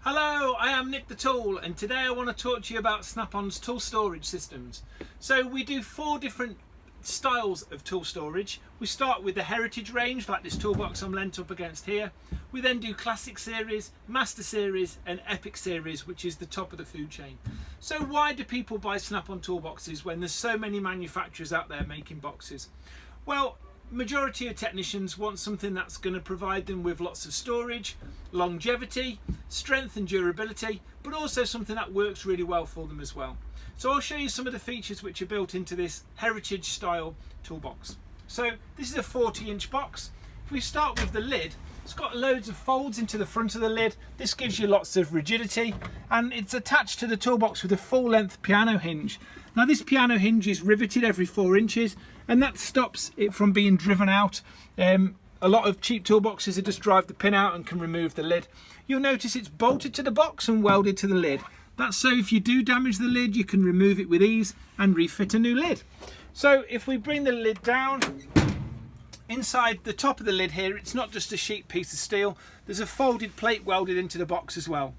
Hello, I am Nick the Tool, and today I want to talk to you about Snap-on's tool storage systems. So we do 4 different styles of tool storage. We start with the Heritage range, like this toolbox I'm leant up against here. We then do Classic Series, Master Series and Epic Series, which is the top of the food chain. So why do people buy Snap-on toolboxes when there's so many manufacturers out there making boxes? Well, majority of technicians want something that's going to provide them with lots of storage, longevity, strength and durability, but also something that works really well for them as well. So I'll show you some of the features which are built into this Heritage style toolbox. So this is a 40-inch box. If we start with the lid, it's got loads of folds into the front of the lid. This gives you lots of rigidity, and it's attached to the toolbox with a full-length piano hinge. Now this piano hinge is riveted every 4 inches, and that stops it from being driven out. A lot of cheap toolboxes are just drive the pin out and can remove the lid. You'll notice it's bolted to the box and welded to the lid. That's so if you do damage the lid, you can remove it with ease and refit a new lid. So if we bring the lid down, inside the top of the lid here, it's not just a sheet piece of steel. There's a folded plate welded into the box as well.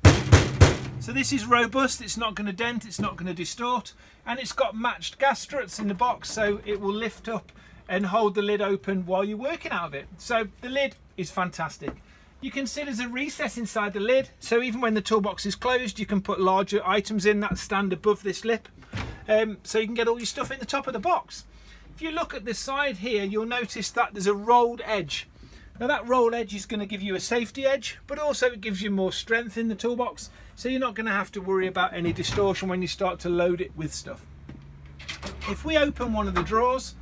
So this is robust, it's not going to dent, it's not going to distort, and it's got matched gas struts in the box, so it will lift up and hold the lid open while you're working out of it. So the lid is fantastic. You can see there's a recess inside the lid, so even when the toolbox is closed, you can put larger items in that stand above this lip, so you can get all your stuff in the top of the box. If you look at the side here, you'll notice that there's a rolled edge. Now that rolled edge is going to give you a safety edge, but also it gives you more strength in the toolbox, so you're not going to have to worry about any distortion when you start to load it with stuff. If we open one of the drawers,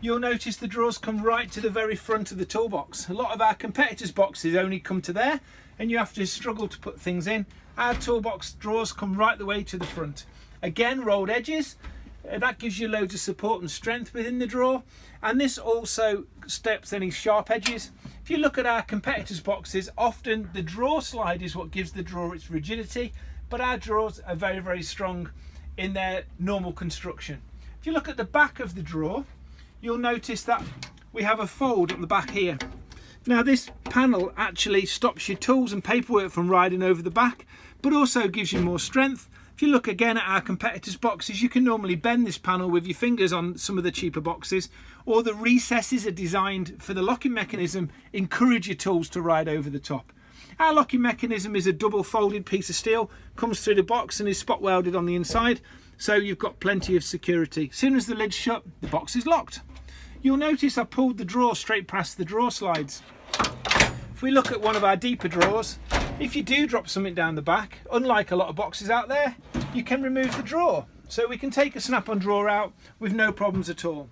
you'll notice the drawers come right to the very front of the toolbox. A lot of our competitors' boxes only come to there, and you have to struggle to put things in. Our toolbox drawers come right the way to the front. Again, rolled edges. That gives you loads of support and strength within the drawer, and this also stops any sharp edges. If you look at our competitors' boxes, often the drawer slide is what gives the drawer its rigidity, but our drawers are very, very strong in their normal construction. If you look at the back of the drawer, you'll notice that we have a fold at the back here. Now this panel actually stops your tools and paperwork from riding over the back, but also gives you more strength. If you look again at our competitors' boxes, you can normally bend this panel with your fingers on some of the cheaper boxes, or the recesses are designed for the locking mechanism, encourage your tools to ride over the top. Our locking mechanism is a double folded piece of steel, comes through the box and is spot welded on the inside, so you've got plenty of security. As soon as the lid's shut, the box is locked. You'll notice I pulled the drawer straight past the drawer slides. If we look at one of our deeper drawers, if you do drop something down the back, unlike a lot of boxes out there, you can remove the drawer. So we can take a Snap-on drawer out with no problems at all.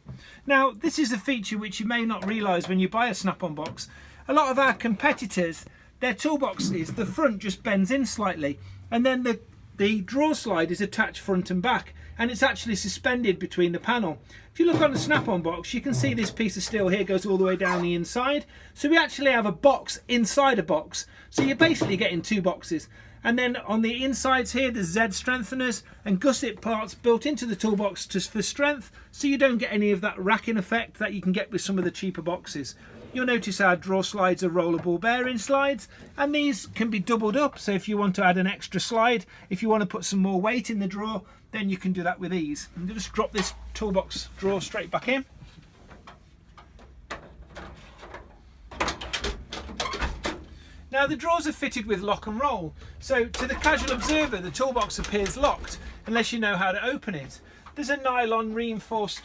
Now, this is a feature which you may not realise when you buy a Snap-on box. A lot of our competitors, their toolboxes, the front just bends in slightly, and then the drawer slide is attached front and back, and it's actually suspended between the panel. If you look on the Snap-on box, you can see this piece of steel here goes all the way down the inside. So we actually have a box inside a box. So you're basically getting 2 boxes. And then on the insides here, there's Z strengtheners and gusset parts built into the toolbox for strength, so you don't get any of that racking effect that you can get with some of the cheaper boxes. You'll notice our drawer slides are roller ball bearing slides, and these can be doubled up, so if you want to add an extra slide, if you want to put some more weight in the drawer, then you can do that with ease. And just drop this toolbox drawer straight back in. Now the drawers are fitted with lock and roll, so to the casual observer the toolbox appears locked unless you know how to open it. There's a nylon reinforced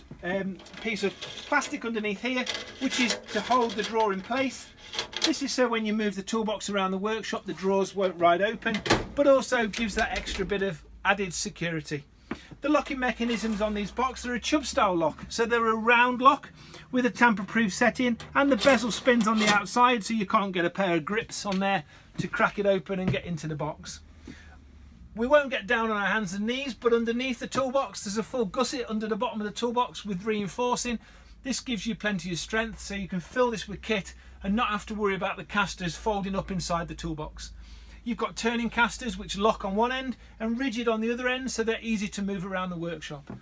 piece of plastic underneath here, which is to hold the drawer in place. This is so when you move the toolbox around the workshop, the drawers won't ride open, but also gives that extra bit of added security. The locking mechanisms on these boxes are a Chubb style lock, so they're a round lock with a tamper-proof setting, and the bezel spins on the outside, so you can't get a pair of grips on there to crack it open and get into the box. We won't get down on our hands and knees, but underneath the toolbox there's a full gusset under the bottom of the toolbox with reinforcing. This gives you plenty of strength, so you can fill this with kit and not have to worry about the casters folding up inside the toolbox. You've got turning casters which lock on one end and rigid on the other end, so they're easy to move around the workshop.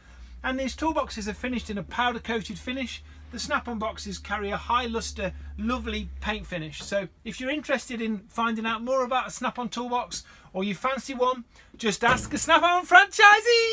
And these toolboxes are finished in a powder coated finish. the Snap-on boxes carry a high lustre, lovely paint finish. So if you're interested in finding out more about a Snap-on toolbox, or you fancy one, just ask a Snap-on franchisee.